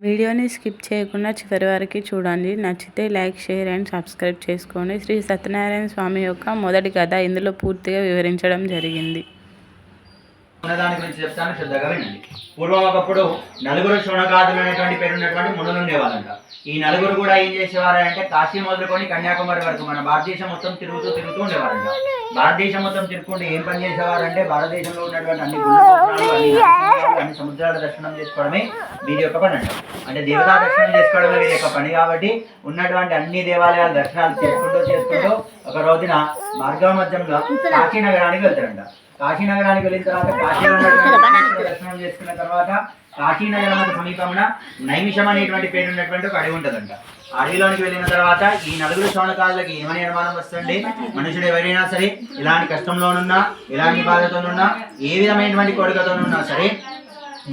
వీడియోని స్కిప్ చేయకుండా చివరి వరకు చూడండి. నచ్చితే లైక్, షేర్ అండ్ సబ్స్క్రైబ్ చేసుకోండి. శ్రీ సత్యనారాయణ స్వామి యొక్క మొదటి కథ ఇందులో పూర్తిగా వివరించడం జరిగింది. ఉన్నదాని గురించి చెప్తాను, శ్రద్ధగా వినండి. పూర్వం ఒకప్పుడు నలుగురు శౌనకాదులు అనేటువంటి పేరు ఉన్నటువంటి మునులు ఉండేవాళ్ళంట. ఈ నలుగురు కూడా ఏం చేసేవారంటే కాశీ మొదలుకొని కన్యాకుమారి వరకు మన భారతదేశం మొత్తం తిరుగుతూ ఉండేవారంట. భారతదేశం మొత్తం తిరుగుకుంటూ ఏం పని చేసేవారంటే భారతదేశంలో ఉన్నటువంటి అన్ని సముద్రాల దర్శనం చేసుకోవడమే వీరి యొక్క పని అంట. అంటే దేవతా దర్శనం చేసుకోవడమే వీరి యొక్క పని కాబట్టి ఉన్నటువంటి అన్ని దేవాలయాల దర్శనాలు చేసుకుంటూ ఒక రోజున మార్గ మధ్యంలో కాశీ నగరానికి వెళ్తారంట. కాశీనగరానికి వెళ్ళిన తర్వాత కాశీలో దర్శనం చేసుకున్న తర్వాత కాశీనగరానికి సమీపంలో నైమిషం అనేటువంటి పేరు ఉన్నటువంటి ఒక అడవి ఉంటుందంట. అడవిలోనికి వెళ్ళిన తర్వాత ఈ నలుగురు శౌనకాదులకి ఏమని అనుమానం వస్తుంది, మనుషుడు ఎవరైనా సరే ఇలాంటి కష్టంలోనున్నా, ఇలాంటి బాధతోనున్నా, ఏ విధమైనటువంటి కోరికతోనున్నా సరే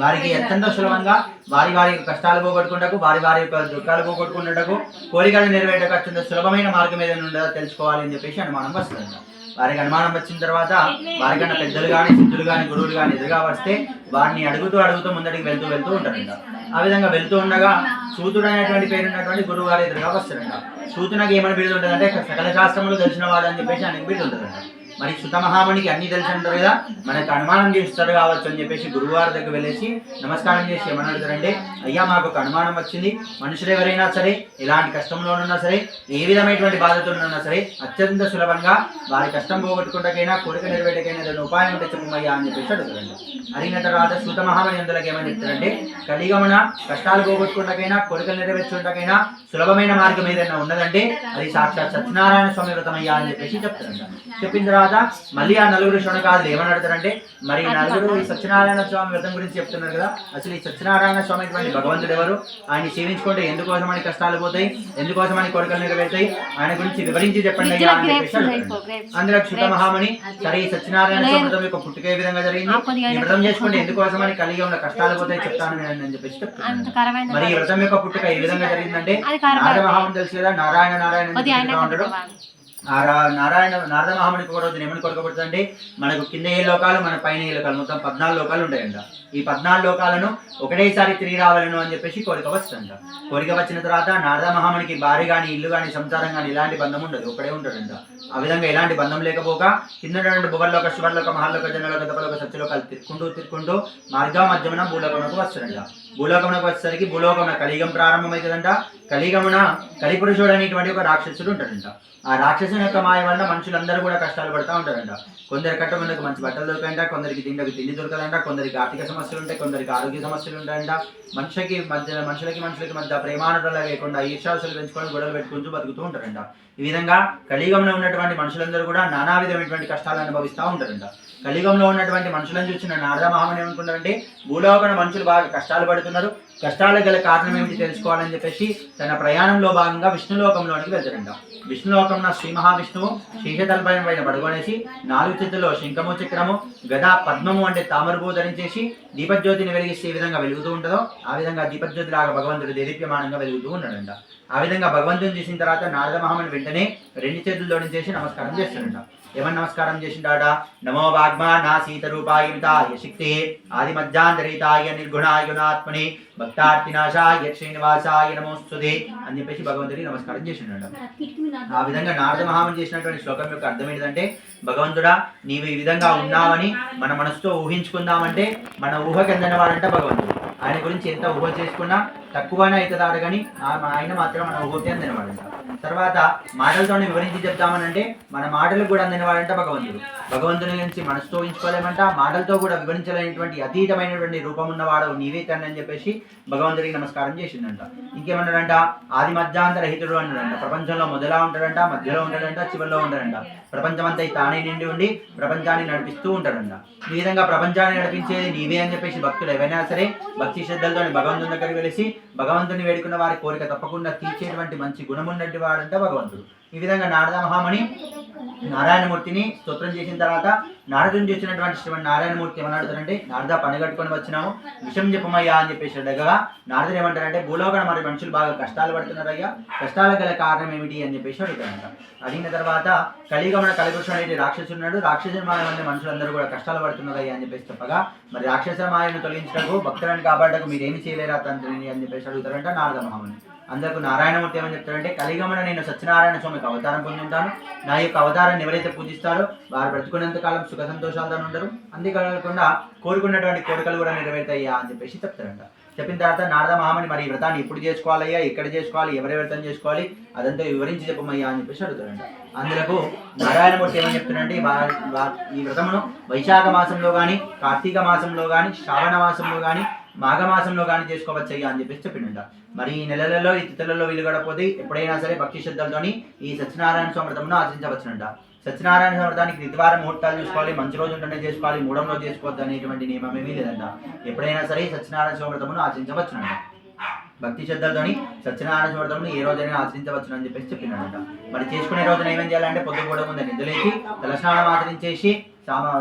వారికి అత్యంత సులభంగా వారి కష్టాలు పోగొట్టుకుంటకు, వారి యొక్క దుఃఖాలు పోగొట్టుకున్నటకు, కోరికలు నెరవేరటకు అత్యంత సులభమైన మార్గం ఏదైనా ఉండదో తెలుసుకోవాలి అని చెప్పేసి అనుమానం వస్తుంది. వారికి అనుమానం వచ్చిన తర్వాత వారికన్నా పెద్దలు కానీ, సిద్ధులు కానీ, గురువులు కానీ ఎదురుగా వస్తే వారిని అడుగుతూ ముందడికి వెళ్తూ ఉంటారంట. ఆ విధంగా వెళ్తూ ఉండగా సూతుడు అనేటువంటి పేరున్నటువంటి గురువు గారు ఎదురుగా వస్తారంట. సూతునకి ఏమని బిరుదు ఉంటుందంటే సకల శాస్త్రములు తెలిసిన వాడు అని చెప్పేసి ఆయనకి బిరుదు ఉంటుందంట. మరి సుత మహామునికి అన్ని తెలిసి ఉంటారు కదా, మనకు అనుమానం చేస్తాడు కావచ్చు అని చెప్పేసి గురువుగారి దగ్గర వెళ్ళేసి నమస్కారం చేసి ఏమని అడుగుతారంటే, అయ్యా మాకు ఒక అనుమానం వచ్చింది, మనుషులు ఎవరైనా సరే ఇలాంటి కష్టంలోనున్నా సరే, ఏ విధమైనటువంటి బాధతోనున్నా సరే అత్యంత సులభంగా వారి కష్టం పోగొట్టుకుంటకైనా, కోరిక నెరవేటకైనా ఏదైనా ఉపాయం ఉంటే చెప్పమయ్యా అని చెప్పేసి అడుగుతారండి. అడిగిన తర్వాత సూత మహాముని అందులోకి ఏమని చెప్తారంటే, కలిగమన కష్టాలు పోగొట్టుకుంటకైనా, కోరికలు నెరవేర్చుకుంటకైనా సులభమైన మార్గం ఏదైనా ఉన్నదంటే అది సాక్షాత్ సత్యనారాయణ స్వామి వ్రతం అయ్యా అని చెప్పేసి చెప్తారంట. చెప్పిన తర్వాత మళ్ళీ ఆ నలుగురు శౌనకాదులు ఏమని అడుగుతారంటే, మరి నలుగురు ఈ సత్యనారాయణ స్వామి వ్రతం గురించి చెప్తున్నారు కదా, అసలు ఈ సత్యనారాయణ స్వామి అటువంటి భగవంతుడు ఎవరు, ఆయన సేవించుకుంటే ఎందుకోసం అని కష్టాలు పోతాయి, ఎందుకోసం అని కోరికలు నెరవేరుతాయి, ఆయన గురించి వివరించి చెప్పండి అయ్యా అని చెప్పేసి అడుగుతారు. అందులో సుత మహాముని సరే ఈ సత్యనారాయణ స్వామి వ్రతం యొక్క పుట్టుక ఏ విధంగా జరిగింది, ఈ వ్రతం చేసుకుంటే ఎందుకోసం అని కలియుగంలో కష్టాలు పోతాయి చెప్తాను అని చెప్పేసి చెప్తాను. మరి ఈ వ్రతం యొక్క పుట్టుక ఏ విధంగా జరిగిందంటే నారద మహాముని తెలుసు కదా, నారాయణ ఉంటాడు. నారద మహామునికి ఒక రోజు ఏమని కొరకబడుతుందంటే, మనకు కింద ఏ లోకాలు, మన పైన ఏ లోకాలు, మొత్తం 14 లోకాలు ఉంటాయంట. ఈ 14 లోకాలను ఒకటేసారి తిరిగి రావాలను అని చెప్పేసి కోరిక వస్తుందంట. కోరిక వచ్చిన తర్వాత నారద మహామునికి భార్య కానీ, ఇల్లు కానీ, సంసారం కానీ ఇలాంటి బంధం ఉండదు, ఒకడే ఉంటాడంట. ఆ విధంగా ఎలాంటి బంధం లేకపోక కింద భువర్లోక, శివర్లోక, మహాలోక, జనలోక, తపలోక, సత్యలోకాలు తిరుక్కుంటూ మార్గ మధ్యమున భూలోకమునకు వస్తాడంట. భూలోకమునకు వచ్చేసరికి భూలోకమున కలియుగం ప్రారంభమవుతుందంట. కలియుగమున కలిపురుషుడు అనేటువంటి ఒక రాక్షసుడు ఉంటాడంట. ఆ రాక్షసుని యొక్క మాయ వల్ల మనుషులందరూ కూడా కష్టాలు పడుతూ ఉంటారంట. కొందరి కట్టమందుకు మంచి బట్టలు దొరకంట, కొందరికి తిండి దొరకదంట, కొందరికి ఆర్థిక సమస్యలు ఉంటాయి, కొందరికి ఆరోగ్య సమస్యలు ఉంటాయంట. మనుషులకి మధ్య ప్రేమానురాలు లేకుండా ఈర్ష్యాసులు పెంచుకొని గొడవలు పెట్టుకుంటూ బతుకుతూ ఉంటారంట. ఈ విధంగా కలియుగంలో ఉన్నటువంటి మనుషులందరూ కూడా నానా విధమైనటువంటి కష్టాలు అనుభవిస్తూ ఉంటారంట. కలియుగంలో ఉన్నటువంటి మనుషులను చూసిన నారద మహాముని ఏమనుకుంటారంటే, భూలోకంలో మనుషులు బాగా కష్టాలు పడుతున్నారు, కష్టాలకు గల కారణం ఏమిటి తెలుసుకోవాలని చెప్పేసి తన ప్రయాణంలో భాగంగా విష్ణులోకంలోనికి వెళ్తారంట. విష్ణులోకంలో శ్రీ మహావిష్ణువు శేషతల్పైన పైన పడుకొనేసి 4 చేతుల్లో శంఖము, చక్రము, గదా, పద్మము అంటే తామరపు ధరించేసి దీపజ్యోతిని వెలిగిస్తే ఏ విధంగా వెలుగుతూ ఉంటుందో ఆ విధంగా దీపజ్యోతి లాగా భగవంతుడు దేదీప్యమానంగా వెలుగుతూ ఉన్నాడంట. ఆ విధంగా భగవంతుని చేసిన తర్వాత నారద మహాముని వెంటనే 2 చేతులు జోడించేసి నమస్కారం చేస్తాడంట. ఏమని నమస్కారం చేసిండాట, నమో వాగ్మా నా సీతరూపాయ శక్తే ఆది మధ్యాంతరితాయ నిర్గుణాయ గుణాత్మని భక్తార్తినాశాయ శ్రీనివాసాయ నమోస్తుతే అని చెప్పేసి భగవంతుడికి నమస్కారం చేసిండాట. ఆ విధంగా నారద మహాముని చేసినటువంటి శ్లోకం యొక్క అర్థం ఏంటంటే, భగవంతుడా నీవు ఈ విధంగా ఉన్నావని మన మనసుతో ఊహించుకుందామంటే మన ఊహకి అందని వాడంట భగవంతుడు. ఆయన గురించి ఎంత ఊహ చేసుకున్నా తక్కువనే అవుతుందాడు కానీ ఆయన మాత్రం మన ఊహకి అందినవాడంట. తర్వాత మాటలతోనే వివరించి చెప్తామనంటే మన మాటలకు కూడా అందినవాడంట భగవంతుడు. భగవంతుని గురించి మనసుతో ఊహించుకోలేమంట, మాటలతో కూడా వివరించలేనటువంటి అతీతమైనటువంటి రూపం ఉన్నవాడు నీవే తండ్రి అని చెప్పేసి భగవంతుడికి నమస్కారం చేసిండంట. ఇంకేమన్నాడంట, ఆది మధ్యాంతరహితుడు అన్నాడంట. ప్రపంచంలో మొదలా ఉంటాడంట, మధ్యలో ఉంటాడంట, చివరిలో ఉంటాడంట. ప్రపంచమంతా తానే నిండి ఉండి ప్రపంచాన్ని నడిపిస్తూ ఉంటాడంట. ఈ విధంగా ప్రపంచాన్ని నడిపించేది నీవే అని చెప్పేసి భక్తులు ఎవరైనా సరే భక్తి శ్రద్ధలతో భగవంతుని దగ్గరికి వెలిసి భగవంతుని వేడుకున్న వారి కోరిక తప్పకుండా తీర్చేటువంటి మంచి గుణమున్నట్టు వాడంట భగవంతుడు. ఈ విధంగా నారద మహాముని నారాయణమూర్తిని స్తోత్రం చేసిన తర్వాత నారదుని చూసినటువంటి శ్రీమన్ నారాయణమూర్తి ఏమని అడుగుతారంటే, నారద పని కట్టుకొని వచ్చినాము, విషయం చెప్పమయ్యా అని చెప్పేసి అడగగా నారదుడు ఏమంటారంటే, భూలోకన మరి మనుషులు బాగా కష్టాలు పడుతున్నారయ్యా, కష్టాల గల కారణం ఏమిటి అని చెప్పేసి అడుగుతారంట. అడిగిన తర్వాత కలియుగమున కలిపురుషుడు అనే రాక్షసుడు ఉన్నాడు, రాక్షసుని మాయ మంది మనుషులందరూ కూడా కష్టాలు పడుతున్నారయ్యా అని చెప్పేసి చెప్పగా, మరి రాక్షస మాయను తొలగించటకు భక్తులను కాపాడటకు మీరేమి చేయలేరా తండ్రిని అని చెప్పేసి అడుగుతారంట నారద మహాముని. అందుకు నారాయణమూర్తి ఏమని చెప్తారంటే, కలియుగమున నేను సత్యనారాయణ స్వామికి అవతారం పొంది ఉంటాను, నా యొక్క అవతారాన్ని ఎవరైతే పూజిస్తారో వారు బ్రతుకున్నంత కాలం సుఖ సంతోషాలతో ఉండరు, అంతేకాకుండా కోరుకున్నటువంటి కోరికలు కూడా నెరవేరుతాయ్యా అని చెప్పేసి చెప్తారంట. చెప్పిన తర్వాత నారద మహాముని మరి ఈ వ్రతాన్ని ఎప్పుడు చేసుకోవాలయ్యా, ఎక్కడ చేసుకోవాలి, ఎవరి వ్రతం చేసుకోవాలి, అదంతా వివరించి చెప్పమయ్యా అని చెప్పేసి అడుగుతారంట. అందులకు నారాయణమూర్తి ఏమని చెప్తున్నారంటే, ఈ వ్రతమును వైశాఖ మాసంలో కానీ, కార్తీక మాసంలో కానీ, శ్రావణ మాసంలో కానీ, మాఘమాసంలో కానీ చేసుకోవచ్చయ్యా అని చెప్పేసి చెప్పిండంట. మరి ఈ నెలలలో ఈ తిథులలో వీలు గడపోతే ఎప్పుడైనా సరే భక్తి శ్రద్ధలతోని ఈ సత్యనారాయణ స్వామి వ్రతమును ఆచరించవచ్చునంట. సత్యనారాయణ స్వామి వ్రతానికి దిద్వార ముహూర్తాలు చూసుకోవాలి, మంచి రోజు ఉంటేనే చేసుకోవాలి, మూడవ రోజు చేసుకోవద్దు అనేటువంటి నియమం ఏమీ లేదంట. ఎప్పుడైనా సరే సత్యనారాయణ స్వామి వ్రతమును ఆచరించవచ్చునంట. భక్తి శ్రద్ధలతోని సత్యనారాయణ స్వామి వ్రతమును ఏ రోజైనా ఆచరించవచ్చు అని చెప్పేసి చెప్పినాడంట. మరి చేసుకునే రోజున ఏమేం చేయాలంటే, పొద్దు కూడా ముందు నిద్రలేసి తలస్నానం ఆచరించేసి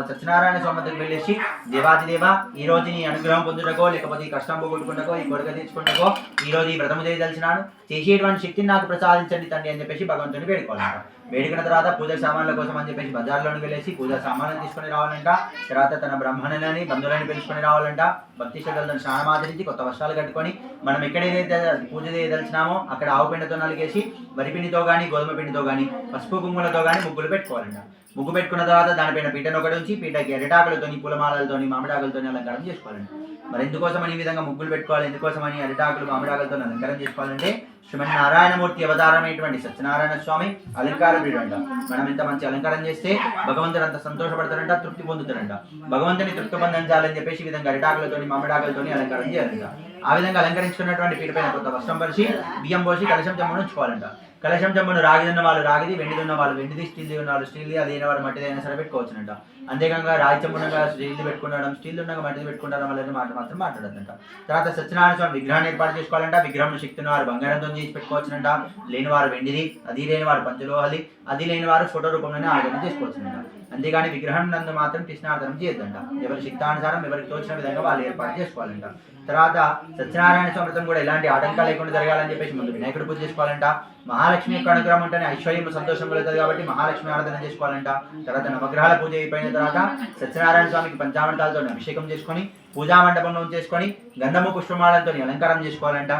సత్యనారాయణ స్వామి దగ్గరికి వెళ్ళేసి, దేవాదిదేవ ఈ రోజు నీ అనుగ్రహం పొందుటకో, లేకపోతే ఈ కష్టం పోగొట్టుకుంటకో, ఈ కోరిక తీర్చుకుంటకో ఈ రోజు ఈ వ్రతము చేయదలిచినాను, చేసేటువంటి శక్తిని నాకు ప్రసాదించండి తండ్రి అని చెప్పేసి భగవంతుని వేడుకోవాలంట. వేడుకున్న తర్వాత పూజ సామాన్ల కోసం అని చెప్పేసి బజార్లోకి వెళ్ళేసి పూజా సామాన్లను తీసుకొని రావాలంట. తర్వాత తన బ్రహ్మణులని బంధువులని పిలుచుకొని రావాలంట. భక్తి శ్రద్ధలతో స్నానం ఆచరించి కొత్త వస్త్రాలు కట్టుకొని మనం ఎక్కడైతే పూజ చేయదలిచినామో అక్కడ ఆవు పిండితో నలిగేసి వరిపిండితో కానీ, గోధుమ పిండితో కానీ, పసుపు కుంకుమలతో కానీ ముగ్గులు పెట్టుకోవాలంట. ముగ్గు పెట్టుకున్న తర్వాత దానిపైన పీటను ఒకటి ఉంచి, పీటకి అరిటాకులతోని, పూలమాలతోని, మామిడాకులతోని అలంకారం చేసుకోవాలండి. మరి ఎందుకోసమని ఈ విధంగా ముగ్గులు పెట్టుకోవాలి, ఎందుకోసమని అరిటాకులు మామిడాకులతో అలంకారం చేసుకోవాలంటే, శ్రీమన్ నారాయణమూర్తి అవతారమైనటువంటి సత్యనారాయణ స్వామి అలంకార ప్రియుడంట. మనం ఎంత మంచి అలంకారం చేస్తే భగవంతుడు అంత సంతోషపడతారంట, తృప్తి పొందుతారంట. భగవంతుని తృప్తి పొందించాలని చెప్పేసి ఈ విధంగా అరిటాకులతోని, మామిడాకులతోని అలంకారం చేయాలంట. ఆ విధంగా అలంకరించుకున్నటువంటి పీట పైన కొత్త వస్త్రం పరిచి బియ్యం పోసి కలశం చెంబును ఉంచుకోవాలంట. కలశం చెంబును రాగిది ఉన్న వాళ్ళు రాగిది, వెండిది ఉన్న వాళ్ళు వెండిది, స్టీల్ది ఉన్న వాళ్ళు స్టీల్ది, అది అయిన వారు మట్టిదైనా సరే పెట్టుకోవచ్చునంట. అంతేకాక రాగి చెంబునగా స్టీల్ది పెట్టుకుంటాం, స్టీల్ ఉండగా మట్టిది పెట్టుకుంటాం వల్ల మాట మాత్రం మాట్లాడద్దంట. తర్వాత సత్యనారాయణ స్వామి విగ్రహాన్ని ఏర్పాటు చేసుకోవాలంట. విగ్రహం శక్తి ఉన్న వారు బంగారంతో చేసి పెట్టుకోవచ్చునంట. లేని వారు వెండిది, అది లేని వారు పంచలోహలి, అది లేని వారు ఫోటో రూపంలోనే ఆరాధన చేసుకోవచ్చునంట. అంతేగాని విగ్రహం నందు మాత్రం కృష్ణార్థనం చేయొద్దంట. ఎవరి శక్తానుసారం ఎవరికి తోచిన విధంగా వాళ్ళు ఏర్పాటు చేసుకోవాలంట. తర్వాత సత్యనారాయణ స్వామి వ్రతం కూడా ఎలాంటి ఆటంకాలు లేకుండా జరగాలని చెప్పేసి ముందు వినాయకుడు పూజ చేసుకోవాలంట. మహాలక్ష్మి యొక్క అనుగ్రహం ఉంటేనే ఐశ్వర్యం సంతోషం కలుగుతుంది కాబట్టి మహాలక్ష్మి ఆరాధన చేసుకోవాలంట. తర్వాత నవగ్రహాల పూజ అయిపోయిన తర్వాత సత్యనారాయణ స్వామికి పంచామృతాలతో అభిషేకం చేసుకొని పూజా మండపంలో చేసుకొని గంధము పుష్పమాలతో అలంకారం చేసుకోవాలంట.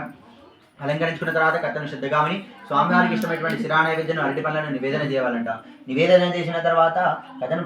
అలంకరించుకున్న తర్వాత కథను శ్రద్ధగామని స్వామివారికి ఇష్టమైనటువంటి శిరా నైవేద్యం అరటి పనులను నివేదన చేయాలంట. నివేదన చేసిన తర్వాత కథను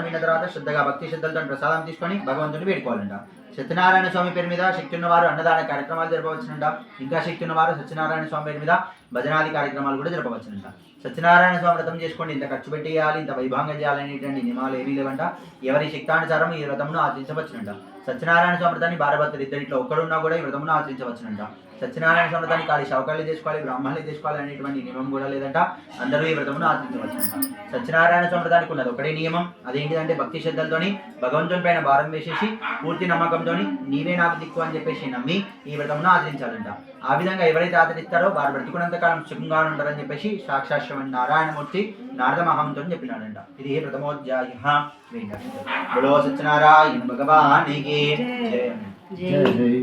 విన్న తర్వాత శ్రద్ధగా భక్తి శ్రద్ధలతో ప్రసాదం తీసుకొని భగవంతుని వేడుకోవాలంట. సత్యనారాయణ స్వామి పేరు మీద శక్తి ఉన్నవారు అన్నదాన కార్యక్రమాలు జరపవచ్చునంట. ఇంకా శక్తి ఉన్నవారు సత్యనారాయణ స్వామి పేరు మీద భజనాది కార్యక్రమాలు కూడా జరపవచ్చునంట. సత్యనారాయణ స్వామి వ్రతం చేసుకోండి, ఇంత ఖర్చు పెట్టి చేయాలి, ఇంత వైభవంగా చేయాలనేటువంటి నియమాలు ఏమీ లేవంట. ఎవరి శక్తానుసారం ఈ వ్రతమును ఆచరించవచ్చునంట. సత్యనారాయణ స్వామి వ్రతాన్ని భార్యాభర్తలు ఇద్దరిట్లో ఒక్కడున్నా కూడా ఈ వ్రతమును ఆచరించవచ్చునంట. సత్యనారాయణ స్వామి వ్రతాన్ని ఖాళీ శౌకాలు చేసుకోవాలి, బ్రాహ్మణులు చేసుకోవాలి అనేటువంటి నియమం కూడా లేదంట. అందరూ ఈ వ్రతమును ఆచరించవచ్చునంట. సత్యనారాయణ స్వామి వ్రతానికి ఉన్నది ఒకటే నియమం, అదేంటిదంటే భక్తి శ్రద్ధలతోని భగవంతుని పైన భారం వేసేసి పూర్తి నమ్మకంతో నీవే నాకు దిక్కు అని చెప్పేసి నమ్మి ఈ వ్రతమును ఆచరించాలంట. ఆ విధంగా ఎవరైతే ఆచరిస్తారో వారు బ్రతుకున్నంత కాలం సుఖంగా ఉంటారని చెప్పేసి సాక్షాత్ నారాయణమూర్తి నారద మహామునితో చెప్పినాడంట. ఇది ప్రథమోధ్యాయ. బలో సత్యనారాయణ భగవానికి జయ.